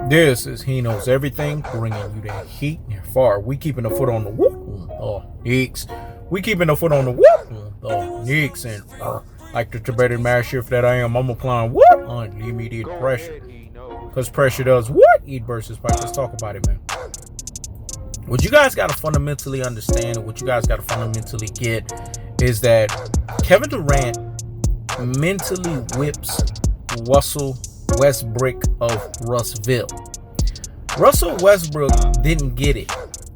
This is He Knows Everything, bringing you that heat near far. We keeping the foot on the whoop. Oh, Nicks. We keeping the foot on the whoop. Oh, Nicks. And like the Tibetan Mastiff that I am, I'm applying what? Unlimited pressure. Because pressure does what? Eat versus fight. Let's talk about it, man. What you guys got to fundamentally understand, and what you guys got to fundamentally get, is that Kevin Durant mentally whips Russell Westbrook of Russville. Russell Westbrook didn't get it.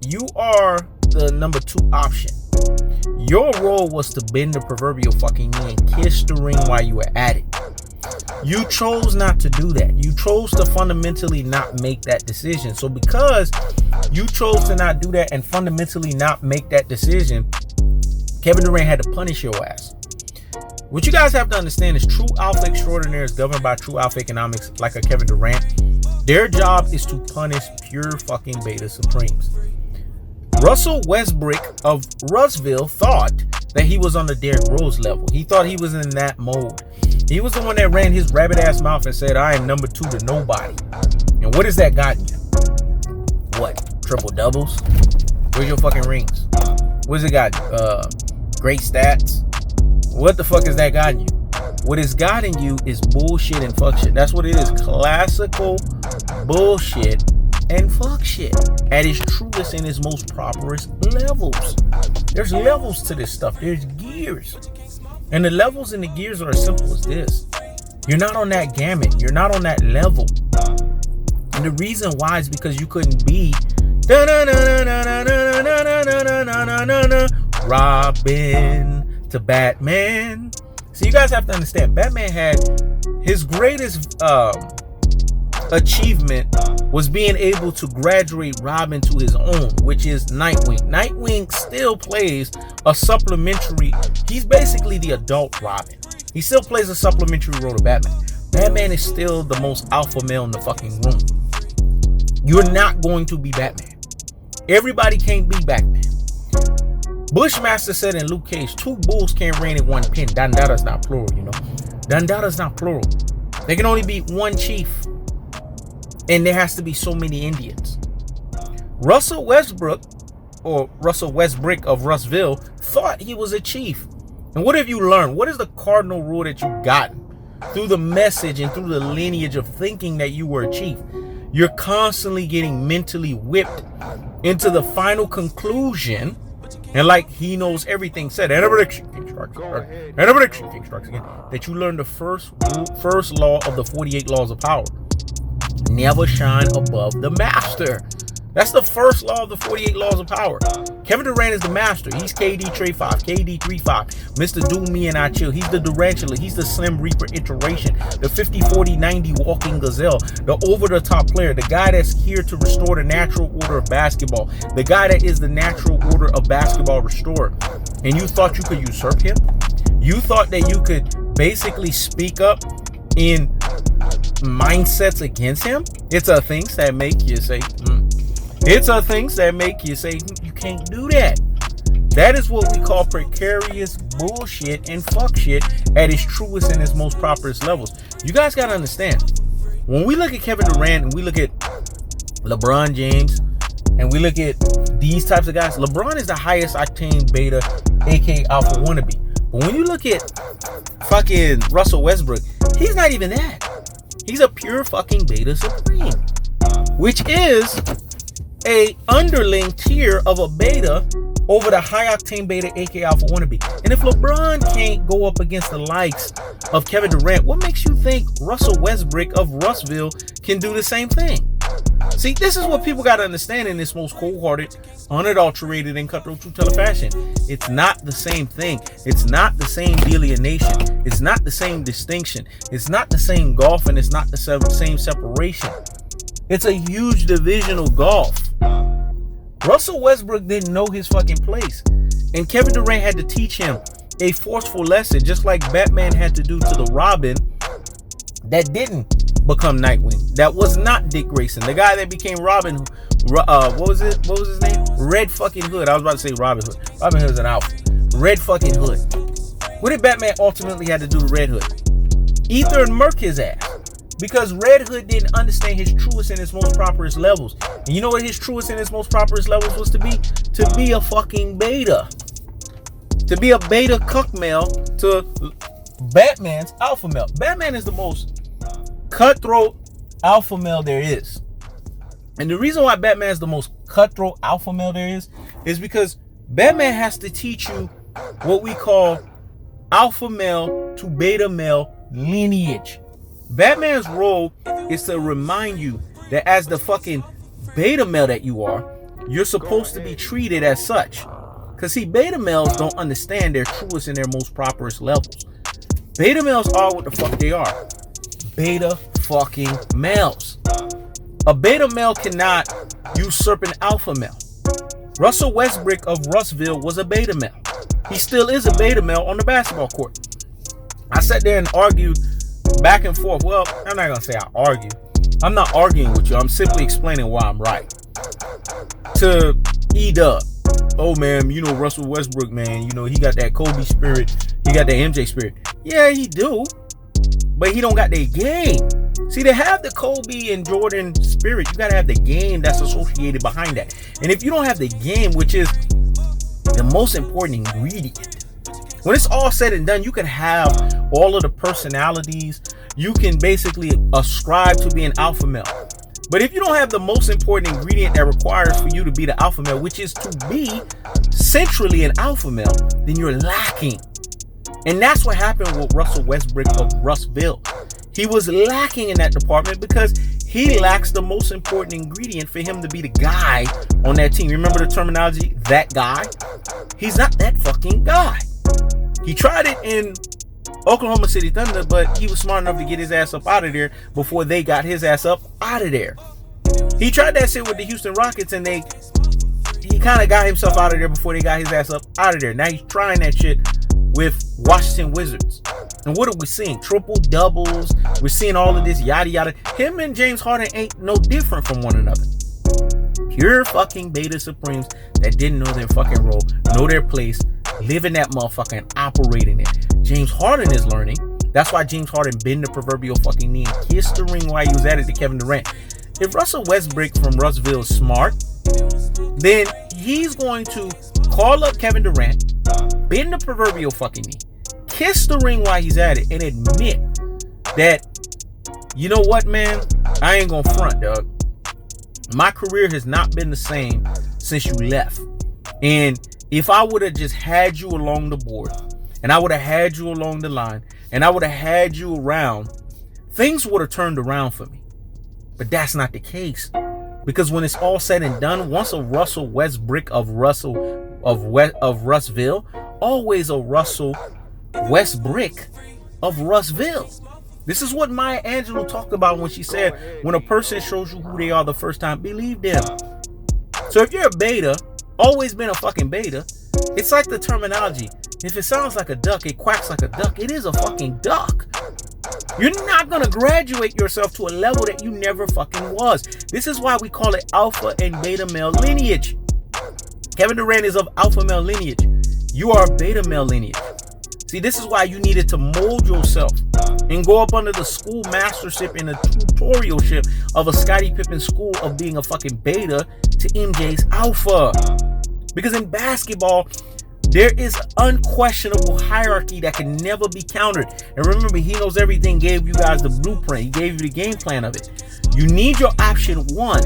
You are the number 2 option. Your role was to bend the proverbial fucking knee and kiss the ring while you were at it. You chose not to do that. You chose to fundamentally not make that decision. So because you chose to not do that and fundamentally not make that decision, Kevin Durant had to punish your ass. What you guys have to understand is true alpha extraordinaires governed by true alpha economics, like a Kevin Durant. Their job is to punish pure fucking beta supremes. Russell Westbrook of Russville thought that he was on the Derrick Rose level. He thought he was in that mode. He was the one that ran his rabbit ass mouth and said, I am number 2 to nobody. And what has that gotten you? What? Triple doubles? Where's your fucking rings? What's it got? Great stats? What the fuck has that gotten you? What it's gotten you is bullshit and fuck shit. That's what it is. Classical bullshit and fuck shit at its truest and its most properest levels. There's levels to this stuff. There's gears. And the levels and the gears are as simple as this. You're not on that gamut. You're not on that level. And the reason why is because you couldn't be Robin to Batman. So you guys have to understand, Batman had his greatest achievement was being able to graduate Robin to his own, which is Nightwing. Nightwing still plays a supplementary. He's basically the adult Robin. He still plays a supplementary role to Batman. Batman is still the most alpha male in the fucking room. You're not going to be Batman. Everybody can't be Batman. Bushmaster said in Luke Cage, 2 bulls can't reign in 1 pen. Dandada's not plural, you know. Dandada's not plural. There can only be 1 chief. And there has to be so many Indians. Russell Westbrook, or Russell Westbrook of Russville, thought he was a chief. And what have you learned? What is the cardinal rule that you've gotten through the message and through the lineage of thinking that you were a chief? You're constantly getting mentally whipped into the final conclusion. And like He Knows Everything said, and a prediction, King Strikes again, that you learn the first law of the 48 laws of power. Never shine above the master. That's the first law of the 48 laws of power. Kevin Durant is the master. He's KD35, KD35, Mr. Do Me and I Chill. He's the Durantula. He's the Slim Reaper iteration, the 50-40-90 walking gazelle, the over-the-top player, the guy that's here to restore the natural order of basketball, the guy that is the natural order of basketball restorer. And you thought you could usurp him? You thought that you could basically speak up in mindsets against him? It's a things that make you say, It's a things that make you say, you can't do that. That is what we call precarious bullshit and fuck shit at its truest and its most properest levels. You guys got to understand, when we look at Kevin Durant and we look at LeBron James and we look at these types of guys, LeBron is the highest octane beta, aka alpha wannabe. But when you look at fucking Russell Westbrook, he's not even that. He's a pure fucking beta supreme, which is a underling tier of a beta over the high octane beta, aka alpha wannabe. And if LeBron can't go up against the likes of Kevin Durant, what makes you think Russell Westbrook of Russville can do the same thing? See, this is what people got to understand in this most cold-hearted, unadulterated, and cutthroat true teller fashion. It's not the same thing. It's not the same delineation. It's not the same distinction. It's not the same golf, and it's not the same separation. It's a huge divisional gulf. Russell Westbrook didn't know his fucking place. And Kevin Durant had to teach him a forceful lesson, just like Batman had to do to the Robin that didn't become Nightwing. That was not Dick Grayson. The guy that became Robin, what was his name? Red fucking Hood. I was about to say Robin Hood. Robin Hood is an alpha. Red fucking Hood. What did Batman ultimately have to do to Red Hood? Ether and murk his ass. Because Red Hood didn't understand his truest and his most properest levels. And you know what his truest and his most properest levels was to be? To be a fucking beta. To be a beta cuck male to Batman's alpha male. Batman is the most cutthroat alpha male there is. And the reason why Batman is the most cutthroat alpha male there is because Batman has to teach you what we call alpha male to beta male lineage. Batman's role is to remind you that as the fucking beta male that you are, you're supposed to be treated as such. Because see, beta males don't understand their truest and their most properest levels. Beta males are what the fuck they are. Beta fucking males. A beta male cannot usurp an alpha male. Russell Westbrook of Russville was a beta male. He still is a beta male on the basketball court. I sat there and argued back and forth. Well, I'm not gonna say I argue. I'm not arguing with you. I'm simply explaining why I'm right. To E-Dub. Oh man, you know Russell Westbrook, man, you know he got that Kobe spirit, he got that MJ spirit. Yeah, he do, but he don't got their game. See, to have the Kobe and Jordan spirit, you gotta have the game that's associated behind that. And if you don't have the game, which is the most important ingredient, when it's all said and done, you can have all of the personalities. You can basically ascribe to being alpha male. But if you don't have the most important ingredient that requires for you to be the alpha male, which is to be centrally an alpha male, then you're lacking. And that's what happened with Russell Westbrook of Russville. He was lacking in that department because he lacks the most important ingredient for him to be the guy on that team. Remember the terminology, that guy? He's not that fucking guy. He tried it in Oklahoma City Thunder, but he was smart enough to get his ass up out of there before they got his ass up out of there. He tried that shit with the Houston Rockets, and he kind of got himself out of there before they got his ass up out of there. Now he's trying that shit with Washington Wizards. And what are we seeing? Triple doubles. We're seeing all of this yada yada. Him and James Harden ain't no different from one another. Pure fucking beta supremes that didn't know their fucking role, know their place, live in that motherfucker and operate in it. James Harden is learning. That's why James Harden bent the proverbial fucking knee and kissed the ring while he was at it to Kevin Durant. If Russell Westbrook from Russville is smart, then he's going to call up Kevin Durant, bend the proverbial fucking knee, kiss the ring while he's at it, and admit that, you know what, man? I ain't gonna front, dog. My career has not been the same since you left. And if I would have just had you along the board, and I would have had you along the line, and I would have had you around, things would have turned around for me. But that's not the case. Because when it's all said and done, once a Russell Westbrook of Russville, always a Russell Westbrook of Russville. This is what Maya Angelou talked about when she said, when a person shows you who they are the first time, believe them. So if you're a beta, always been a fucking beta, it's like the terminology. If it sounds like a duck, it quacks like a duck. It is a fucking duck. You're not going to graduate yourself to a level that you never fucking was. This is why we call it alpha and beta male lineage. Kevin Durant is of alpha male lineage. You are beta male lineage. See, this is why you needed to mold yourself and go up under the school mastership and the tutorialship of a Scottie Pippen school of being a fucking beta to MJ's alpha. Because in basketball, there is unquestionable hierarchy that can never be countered. And remember, he knows everything, gave you guys the blueprint. He gave you the game plan of it. You need your option 1.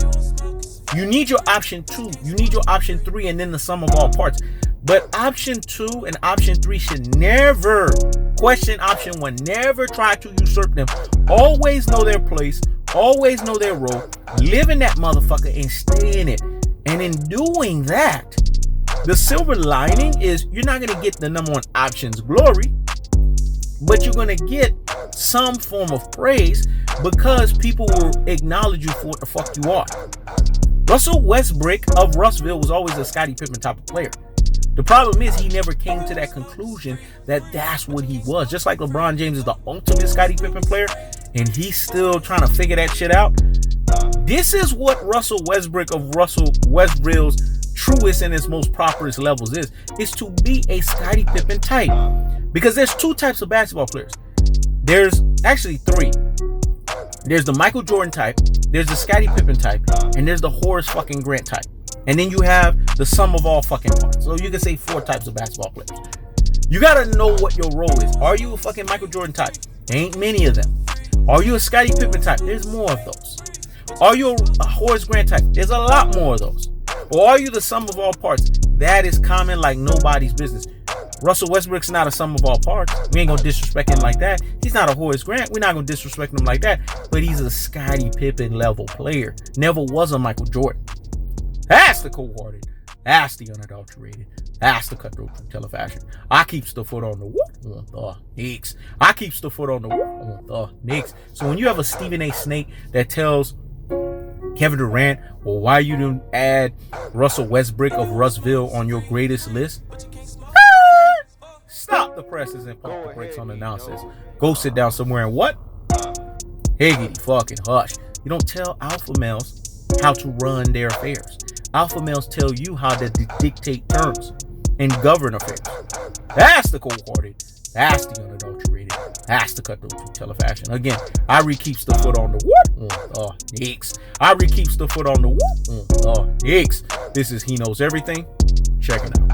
You need your option 2. You need your option 3, and then the sum of all parts. But option 2 and option 3 should never question option 1. Never try to usurp them. Always know their place. Always know their role. Live in that motherfucker and stay in it. And in doing that, the silver lining is you're not going to get the number 1 option's glory, but you're going to get some form of praise because people will acknowledge you for what the fuck you are. Russell Westbrook of Russville was always a Scottie Pippen type of player. The problem is he never came to that conclusion that that's what he was. Just like LeBron James is the ultimate Scottie Pippen player, and he's still trying to figure that shit out. This is what Russell Westbrook of Russell Westville's truest and its most properest levels is to be a Scottie Pippen type. Because there's 2 types of basketball players. There's actually 3. There's the Michael Jordan type, there's the Scottie Pippen type, and there's the Horace fucking Grant type. And then you have the sum of all fucking parts. So you can say 4 types of basketball players. You gotta know what your role is. Are you a fucking Michael Jordan type? There ain't many of them. Are you a Scottie Pippen type? There's more of those. Are you a Horace Grant type? There's a lot more of those. Or are you the sum of all parts? That is common like nobody's business. Russell Westbrook's not a sum of all parts. We ain't gonna disrespect him like that. He's not a Horace Grant. We're not gonna disrespect him like that. But he's a Scottie Pippen level player. Never was a Michael Jordan. That's the cold-hearted. That's the unadulterated. That's the cutthroat from telefashion. I keeps the foot on the what? On the Knicks. I keeps the foot on the what? On the Knicks. So when you have a Stephen A. Snake that tells Kevin Durant, well, why you didn't add Russell Westbrook of Russville on your greatest list? Stop the presses and pump the brakes on the nonsense. Go sit down somewhere and what? Higgity fucking hush. You don't tell alpha males how to run their affairs. Alpha males tell you how to dictate terms and govern affairs. That's the cold-hearted. That's the unadulterated. That's the cutthroat from telefashion. Again, Irie keeps the foot on the what? Knicks. Irie keeps the foot on the what? Knicks. This is He Knows Everything. Check it out.